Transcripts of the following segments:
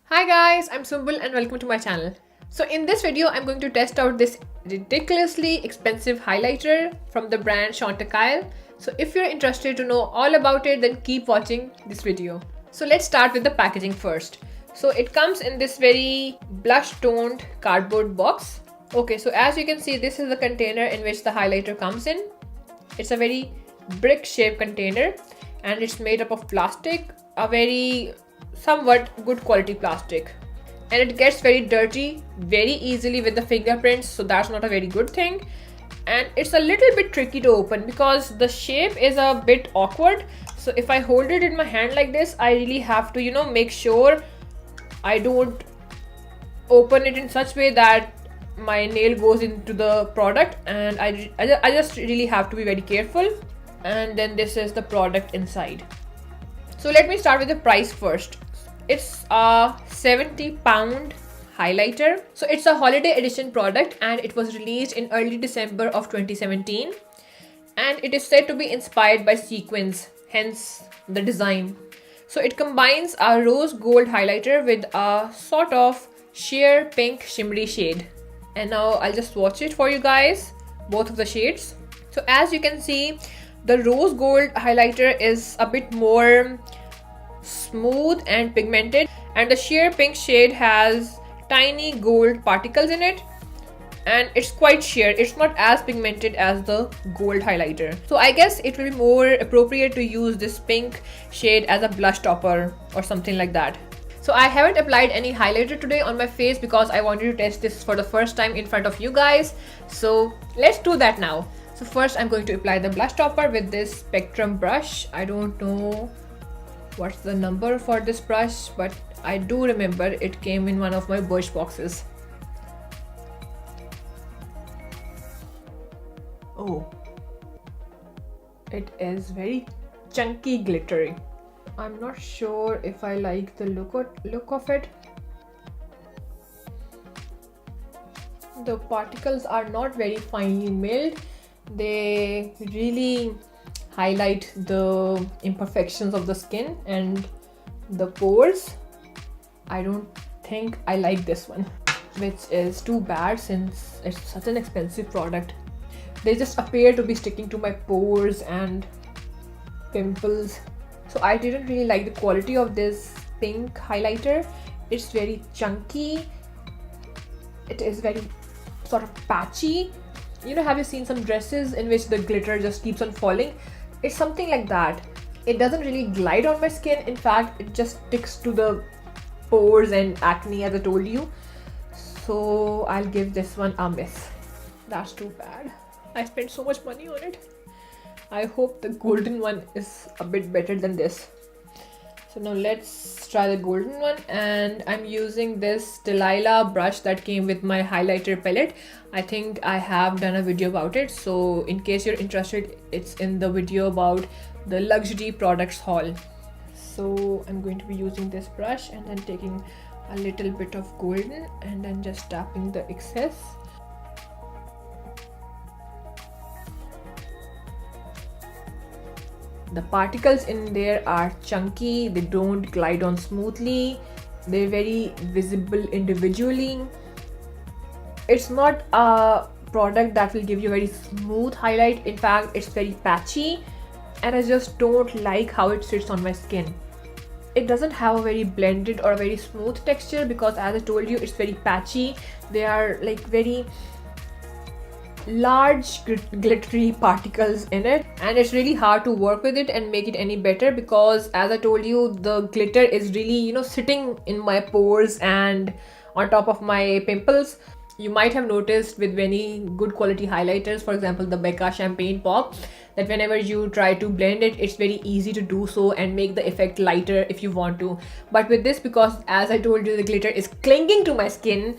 Hi guys, I'm Sumbul and welcome to my channel. So in this video, I'm going to test out this ridiculously expensive highlighter from the brand Chantecaille. So if you're interested to know all about it, then keep watching this video. So let's start with the packaging first. So it comes in this very blush toned cardboard box. Okay, so as you can see, this is the container in which the highlighter comes in. It's a very brick shaped container and it's made up of plastic, a very somewhat good quality plastic, and it gets very dirty very easily with the fingerprints, so that's not a very good thing. And it's a little bit tricky to open because the shape is a bit awkward. So if I hold it in my hand like this, I really have to make sure I don't open it in such way that my nail goes into the product, and I just really have to be very careful. And then this is the product inside. So let me start with the price first. It's a 70-pound highlighter. So it's a holiday edition product and it was released in early December of 2017. And it is said to be inspired by sequins, hence the design. So it combines a rose gold highlighter with a sort of sheer pink shimmery shade. And now I'll just swatch it for you guys, both of the shades. So as you can see, the rose gold highlighter is a bit more smooth and pigmented, and the sheer pink shade has tiny gold particles in it, and it's quite sheer. It's not as pigmented as the gold highlighter. So I guess it will be more appropriate to use this pink shade as a blush topper or something like that. So I haven't applied any highlighter today on my face because I wanted to test this for the first time in front of you guys. So let's do that now. So first I'm going to apply the blush topper with this Spectrum brush. I don't know what's the number for this brush, but I do remember it came in one of my Birch boxes. Oh, it is very chunky glittery. I'm not sure if I like the look of it. The particles are not very finely milled. They really highlight the imperfections of the skin and the pores. I don't think I like this one, which is too bad since it's such an expensive product. They just appear to be sticking to my pores and pimples. So I didn't really like the quality of this pink highlighter. It's very chunky. It is very sort of patchy. Have you seen some dresses in which the glitter just keeps on falling? It's something like that. It doesn't really glide on my skin. In fact, it just sticks to the pores and acne, as I told you. So I'll give this one a miss. That's too bad. I spent so much money on it. I hope the golden one is a bit better than this. So now let's try the golden one, and I'm using this Delilah brush that came with my highlighter palette. I think I have done a video about it, so in case you're interested, it's in the video about the luxury products haul. So I'm going to be using this brush and then taking a little bit of golden and then just tapping the excess. The particles in there are chunky, they don't glide on smoothly, they're very visible individually. It's not a product that will give you a very smooth highlight. In fact, it's very patchy, and I just don't like how it sits on my skin. It doesn't have a very blended or a very smooth texture because, as I told you, it's very patchy. They are like very large glittery particles in it, and it's really hard to work with it and make it any better because, as I told you, the glitter is really sitting in my pores and on top of my pimples. You might have noticed with many good quality highlighters, for example the Becca Champagne Pop, that whenever you try to blend it, it's very easy to do so and make the effect lighter if you want to. But with this, because as I told you, the glitter is clinging to my skin,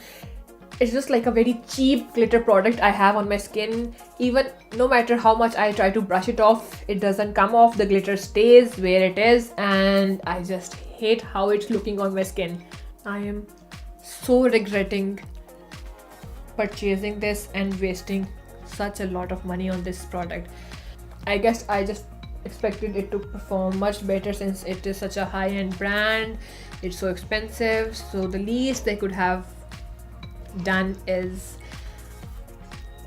it's just like a very cheap glitter product I have on my skin. Even no matter how much I try to brush it off, it doesn't come off. The glitter stays where it is, and I just hate how it's looking on my skin. I am so regretting purchasing this and wasting such a lot of money on this product. I guess I just expected it to perform much better since it is such a high-end brand. It's so expensive, so the least they could have done is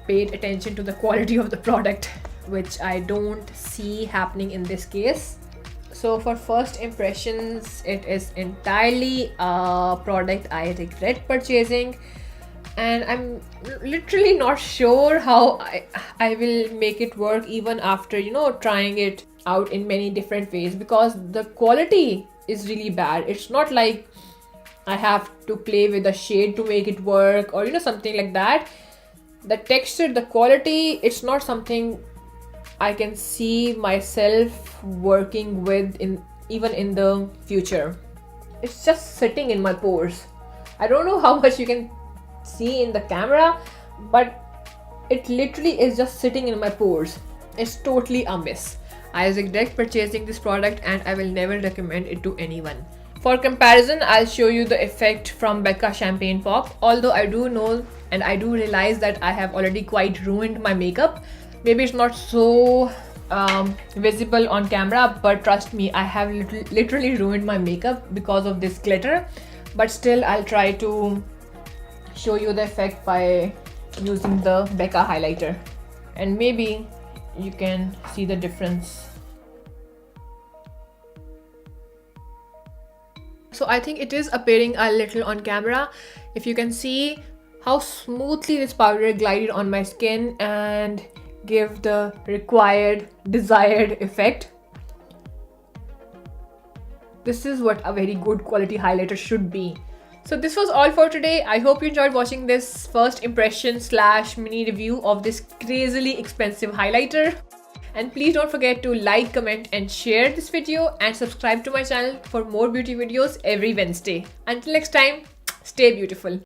paid attention to the quality of the product, which I don't see happening in this case. So for first impressions, it is entirely a product I regret purchasing, and I'm literally not sure how I will make it work even after, you know, trying it out in many different ways, because the quality is really bad. It's not like I have to play with a shade to make it work or, you know, something like that. The texture, the quality, it's not something I can see myself working with even in the future. It's just sitting in my pores. I don't know how much you can see in the camera, but it literally is just sitting in my pores. It's totally a miss. I regret purchasing this product and I will never recommend it to anyone. For comparison, I'll show you the effect from Becca Champagne Pop. Although I do know and I do realize that I have already quite ruined my makeup. Maybe it's not so visible on camera, but trust me, I have literally ruined my makeup because of this glitter. But still, I'll try to show you the effect by using the Becca highlighter, and maybe you can see the difference. So I think it is appearing a little on camera. If you can see how smoothly this powder glided on my skin and give the required, desired effect. This is what a very good quality highlighter should be. So this was all for today. I hope you enjoyed watching this first impression / mini review of this crazily expensive highlighter. And please don't forget to like, comment and share this video, and subscribe to my channel for more beauty videos every Wednesday. Until next time, stay beautiful.